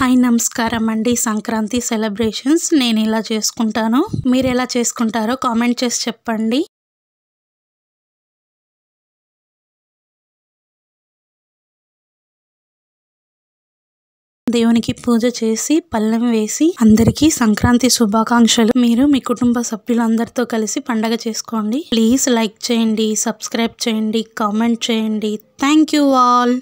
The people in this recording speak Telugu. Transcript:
హాయ్ నమస్కారం అండి. సంక్రాంతి సెలబ్రేషన్స్ నేను ఇలా చేసుకుంటాను. మీరు ఎలా చేసుకుంటారో కామెంట్ చేసి చెప్పండి. దేవునికి పూజ చేసి పళ్ళెం వేసి అందరికీ సంక్రాంతి శుభాకాంక్షలు. మీరు మీ కుటుంబ సభ్యులందరితో కలిసి పండగ చేసుకోండి. ప్లీజ్ లైక్ చేయండి, సబ్స్క్రైబ్ చేయండి, కామెంట్ చేయండి. Thank you all.